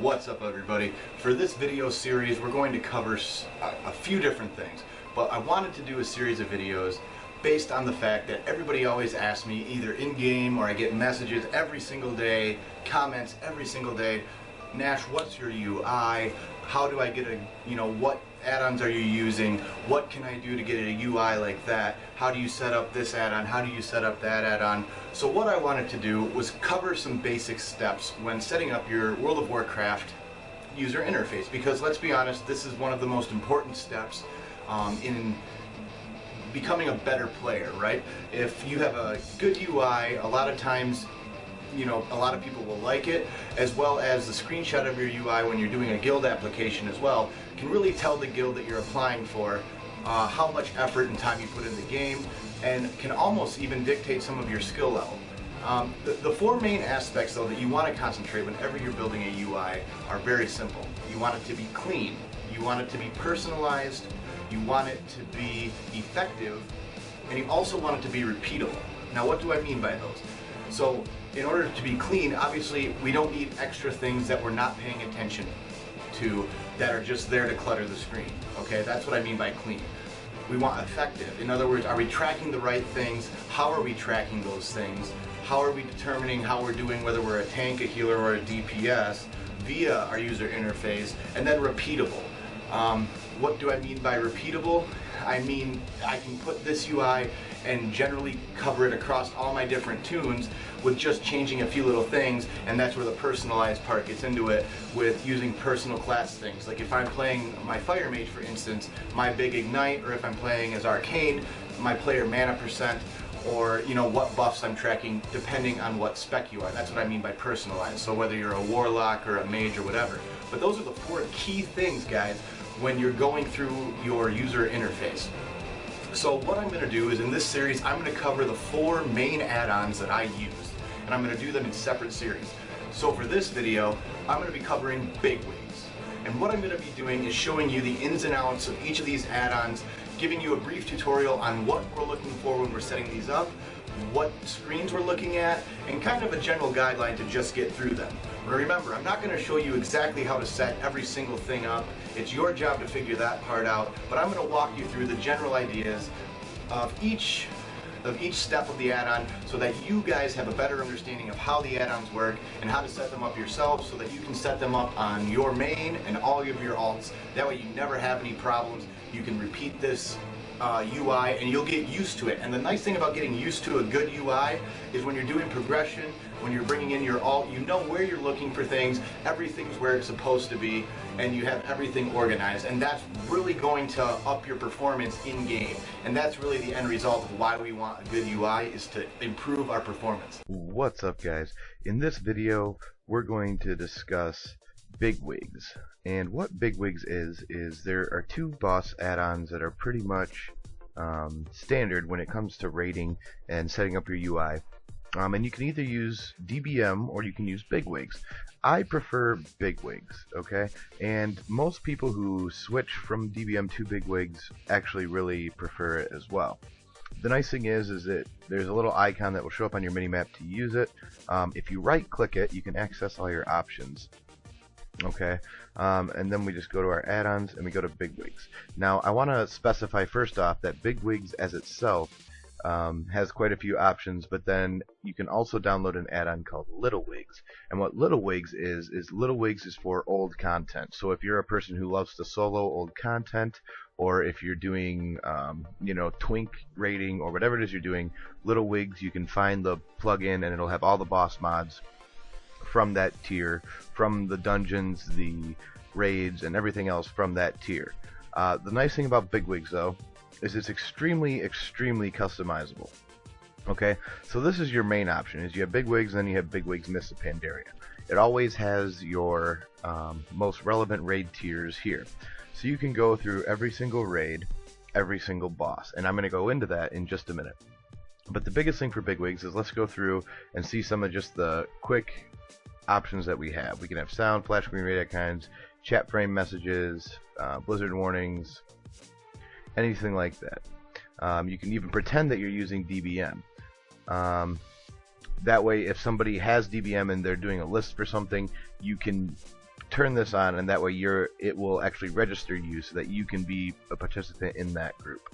What's up, everybody? For this video series we're going to cover a few different things, but I wanted to do a series of videos based on the fact that everybody always asks me, either in-game or I get messages every single day, comments every single day, Nash, what's your UI? How do I get what add-ons are you using? What can I do to get a UI like that? How do you set up this add-on? How do you set up that add-on? So what I wanted to do was cover some basic steps when setting up your World of Warcraft user interface, because let's be honest, this is one of the most important steps in becoming a better player, right? If you have a good UI, a lot of times a lot of people will like it, as well as the screenshot of your UI when you're doing a guild application as well can really tell the guild that you're applying for how much effort and time you put in the game, and can almost even dictate some of your skill level. The four main aspects though that you want to concentrate whenever you're building a UI are very simple. You want it to be clean, you want it to be personalized, you want it to be effective, and you also want it to be repeatable. Now what do I mean by those? So in order to be clean, obviously we don't need extra things that we're not paying attention to that are just there to clutter the screen. Okay, that's what I mean by clean. We want effective. In other words, are we tracking the right things? How are we tracking those things? How are we determining how we're doing, whether we're a tank, a healer, or a DPS via our user interface? And then repeatable. What do I mean by repeatable? I mean I can put this UI and generally cover it across all my different tunes with just changing a few little things, and that's where the personalized part gets into it, with using personal class things. Like if I'm playing my Fire Mage, for instance, my big ignite, or if I'm playing as Arcane, my player mana percent, or what buffs I'm tracking depending on what spec you are. That's what I mean by personalized. So whether you're a warlock or a mage or whatever. But those are the four key things, guys, when you're going through your user interface. So what I'm going to do is, in this series, I'm going to cover the four main add-ons that I use, and I'm going to do them in separate series. So for this video, I'm going to be covering BigWigs, and what I'm going to be doing is showing you the ins and outs of each of these add-ons, giving you a brief tutorial on what we're looking for when we're setting these up, what screens we're looking at, and kind of a general guideline to just get through them. But remember, I'm not going to show you exactly how to set every single thing up. It's your job to figure that part out, but I'm going to walk you through the general ideas of each step of the add-on, so that you guys have a better understanding of how the add-ons work and how to set them up yourself, so that you can set them up on your main and all of your alts. That way you never have any problems. You can repeat this UI and you'll get used to it. And the nice thing about getting used to a good UI is when you're doing progression, when you're bringing in your alt, you know where you're looking for things, everything's where it's supposed to be, and you have everything organized. And that's really going to up your performance in game. And that's really the end result of why we want a good UI, is to improve our performance. What's up, guys? In this video we're going to discuss BigWigs. And what BigWigs is there are two boss add-ons that are pretty much standard when it comes to rating and setting up your UI. And you can either use DBM or you can use BigWigs. I prefer BigWigs, okay? And most people who switch from DBM to BigWigs actually really prefer it as well. The nice thing is that there's a little icon that will show up on your minimap to use it. If you right click it, you can access all your options. Okay, and then we just go to our add-ons and we go to BigWigs. Now I want to specify first off that BigWigs as itself has quite a few options, but then you can also download an add-on called LittleWigs. And what LittleWigs is LittleWigs is for old content. So if you're a person who loves to solo old content, or if you're doing twink rating or whatever it is you're doing, LittleWigs, you can find the plugin and it'll have all the boss mods from that tier, from the dungeons, the raids, and everything else from that tier. The nice thing about BigWigs though is it's extremely customizable. Okay, so this is your main option, is you have BigWigs and then you have BigWigs Mists of Pandaria. It always has your most relevant raid tiers here, so you can go through every single raid, every single boss, and I'm going to go into that in just a minute. But the biggest thing for BigWigs is, let's go through and see some of just the quick options that we have. We can have sound, flash screen raid icons, chat frame messages, blizzard warnings, anything like that. You can even pretend that you're using DBM. That way, if somebody has DBM and they're doing a list for something, you can turn this on, and that way it will actually register you so that you can be a participant in that group.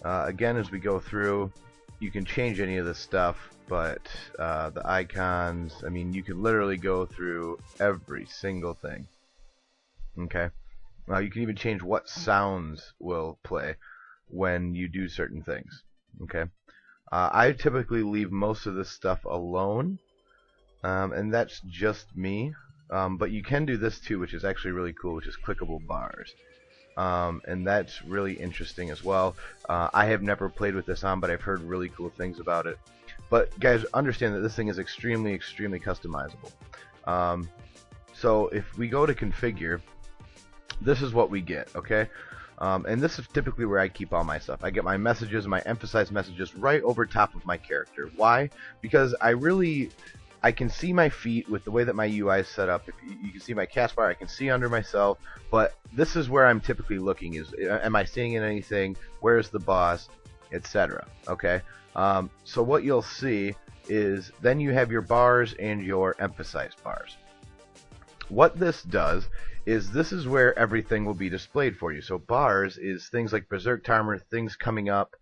Again, as we go through, you can change any of this stuff, but the icons, I mean, you can literally go through every single thing. Okay. You can even change what sounds will play when you do certain things. Okay. I typically leave most of this stuff alone, and that's just me. But you can do this too, which is actually really cool, which is clickable bars. And that's really interesting as well. I have never played with this on, but I've heard really cool things about it. But guys, understand that this thing is extremely, extremely customizable. So if we go to configure, this is what we get, okay? And this is typically where I keep all my stuff. I get my messages, my emphasized messages right over top of my character. Why? Because I can see my feet with the way that my UI is set up. If you can see my cast bar, I can see under myself, but this is where I'm typically looking is, am I seeing anything? Where's the boss? Etc. Okay? So what you'll see is then you have your bars and your emphasized bars. What this does is this is where everything will be displayed for you. So bars is things like Berserk Timer, things coming up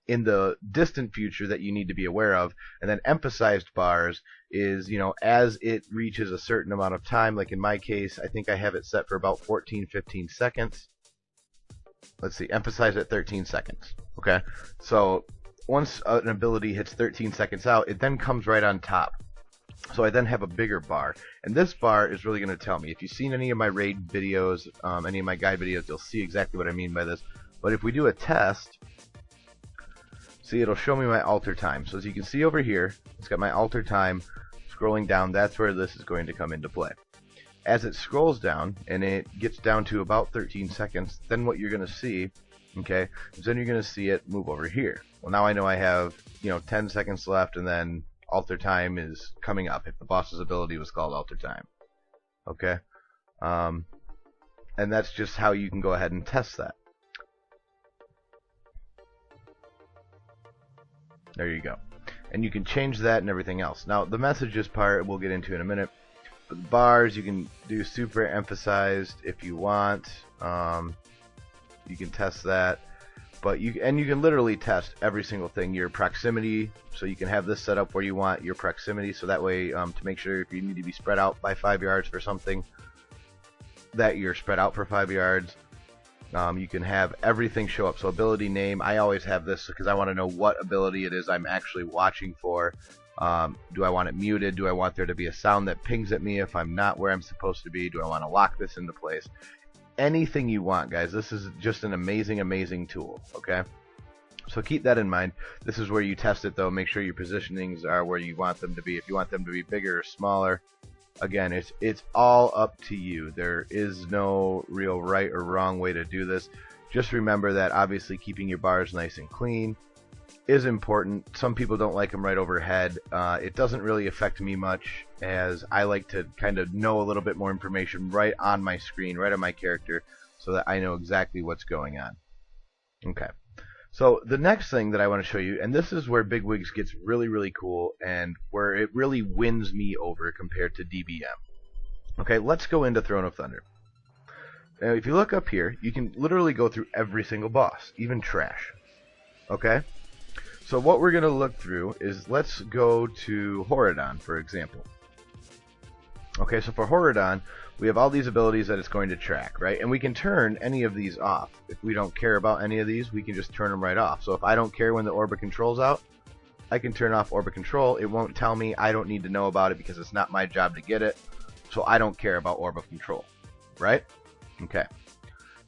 in the distant future that you need to be aware of, and then emphasized bars is, you know, as it reaches a certain amount of time, like in my case, I think I have it set for about 14-15 seconds. Let's see, emphasize at 13 seconds. Okay, so once an ability hits 13 seconds out, it then comes right on top. So I then have a bigger bar, and this bar is really going to tell me. If you've seen any of my raid videos, any of my guide videos, you'll see exactly what I mean by this. But if we do a test, see, it'll show me my alter time. So as you can see over here, it's got my alter time. Scrolling down, that's where this is going to come into play. As it scrolls down, and it gets down to about 13 seconds, then what you're going to see, okay, is then you're going to see it move over here. Well, now I know I have, 10 seconds left, and then alter time is coming up if the boss's ability was called alter time. Okay? And that's just how you can go ahead and test that. There you go. And you can change that and everything else. Now, the messages part we'll get into in a minute. But the bars, you can do super emphasized if you want. You can test that. But you can literally test every single thing. Your proximity, so you can have this set up where you want your proximity, so that way to make sure if you need to be spread out by 5 yards for something, that you're spread out for 5 yards. You can have everything show up. So ability name, I always have this because I want to know what ability it is I'm actually watching for. Do I want it muted? Do I want there to be a sound that pings at me if I'm not where I'm supposed to be? Do I want to lock this into place? Anything you want, guys. This is just an amazing, amazing tool, okay? So keep that in mind. This is where you test it, though. Make sure your positionings are where you want them to be. If you want them to be bigger or smaller, again, it's all up to you. There is no real right or wrong way to do this. Just remember that, obviously, keeping your bars nice and clean is important. Some people don't like them right overhead. It doesn't really affect me much, as I like to kind of know a little bit more information right on my screen, right on my character, so that I know exactly what's going on. Okay. So the next thing that I want to show you, and this is where BigWigs gets really, really cool, and where it really wins me over compared to DBM. Okay, let's go into Throne of Thunder. Now, if you look up here, you can literally go through every single boss, even trash. Okay? So what we're going to look through is, let's go to Horadon, for example. Okay, so for Horadon, we have all these abilities that it's going to track, right? And we can turn any of these off. If we don't care about any of these, we can just turn them right off. So if I don't care when the Orb of Control's out, I can turn off Orb of Control. It won't tell me. I don't need to know about it because it's not my job to get it. So I don't care about Orb of Control, right? Okay.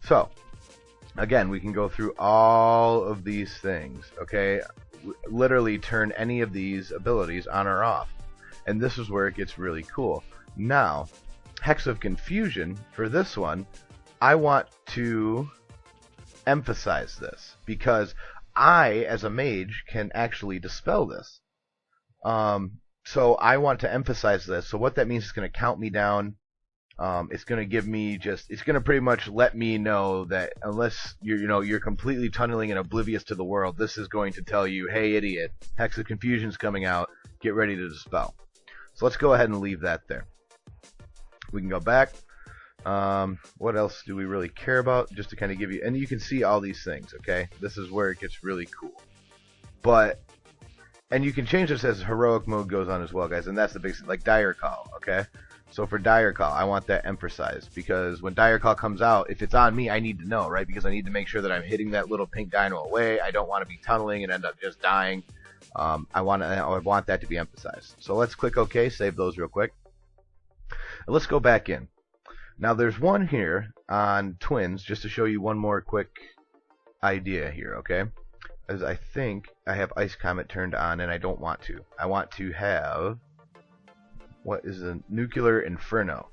So, again, we can go through all of these things, okay? Literally turn any of these abilities on or off. And this is where it gets really cool. Now, Hex of Confusion, for this one, I want to emphasize this because I, as a mage, can actually dispel this. So I want to emphasize this. So what that means is going to count me down. It's going to give me it's going to pretty much let me know that unless you're completely tunneling and oblivious to the world, this is going to tell you, hey idiot, Hex of Confusion's coming out, get ready to dispel. So let's go ahead and leave that there. We can go back. What else do we really care about? Just to kind of give you, and you can see all these things, okay? This is where it gets really cool. And you can change this as heroic mode goes on as well, guys, and that's the big, like dire call, okay? So for dire call, I want that emphasized, because when dire call comes out, if it's on me, I need to know, right? Because I need to make sure that I'm hitting that little pink dino away. I don't want to be tunneling and end up just dying. I want that to be emphasized. So let's click OK, save those real quick. And let's go back in. Now there's one here on twins, just to show you one more quick idea here, okay? As I think I have Ice Comet turned on, and I don't want to. I want to have, what is a Nuclear Inferno?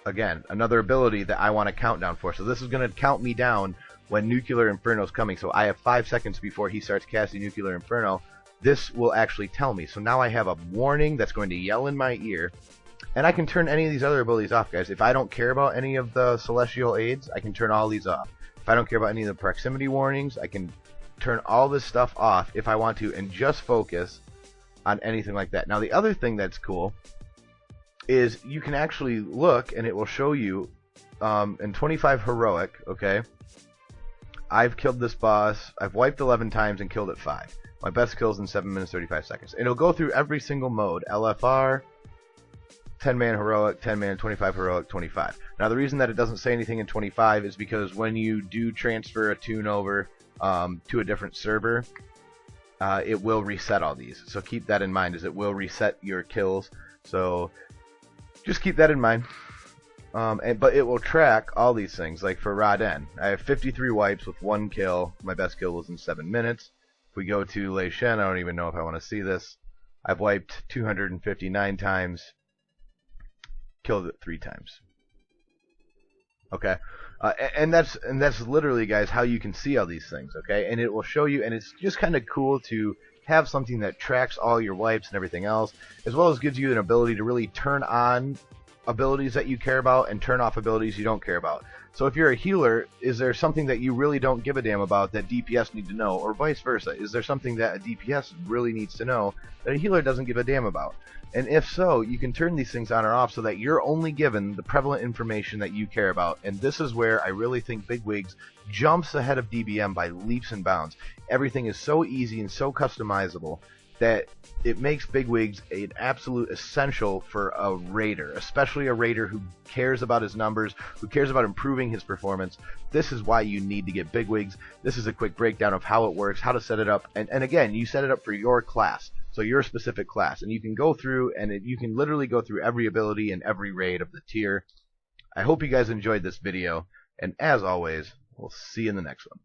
Again, another ability that I want a countdown for. So this is going to count me down when Nuclear Inferno is coming. So I have 5 seconds before he starts casting Nuclear Inferno. This will actually tell me. So now I have a warning that's going to yell in my ear. And I can turn any of these other abilities off, guys. If I don't care about any of the Celestial Aids, I can turn all these off. If I don't care about any of the proximity warnings, I can turn all this stuff off if I want to and just focus on anything like that. Now the other thing that's cool is you can actually look and it will show you in 25 heroic, okay, I've killed this boss, I've wiped 11 times and killed it 5. My best kills in 7 minutes 35 seconds. And it'll go through every single mode, LFR, 10-man heroic, 10-man, 25 heroic, 25. Now the reason that it doesn't say anything in 25 is because when you do transfer a tune over to a different server, it will reset all these. So keep that in mind, as it will reset your kills. So just keep that in mind. But it will track all these things. Like for Raden, I have 53 wipes with 1 kill. My best kill was in 7 minutes. If we go to Lei Shen, I don't even know if I want to see this. I've wiped 259 times. Killed it 3 times. Okay, and that's literally, guys, how you can see all these things. Okay, and it will show you, and it's just kind of cool to have something that tracks all your wipes and everything else, as well as gives you an ability to really turn on abilities that you care about and turn off abilities you don't care about. So if you're a healer, is there something that you really don't give a damn about that DPS need to know, or vice versa? Is there something that a DPS really needs to know that a healer doesn't give a damn about? And if so, you can turn these things on or off so that you're only given the prevalent information that you care about. And this is where I really think BigWigs jumps ahead of DBM by leaps and bounds. Everything is so easy and so customizable that it makes BigWigs an absolute essential for a raider, especially a raider who cares about his numbers, who cares about improving his performance. This is why you need to get BigWigs. This is a quick breakdown of how it works, how to set it up, and again, you set it up for your class, so your specific class, and you can go through, and you can literally go through every ability and every raid of the tier. I hope you guys enjoyed this video, and as always, we'll see you in the next one.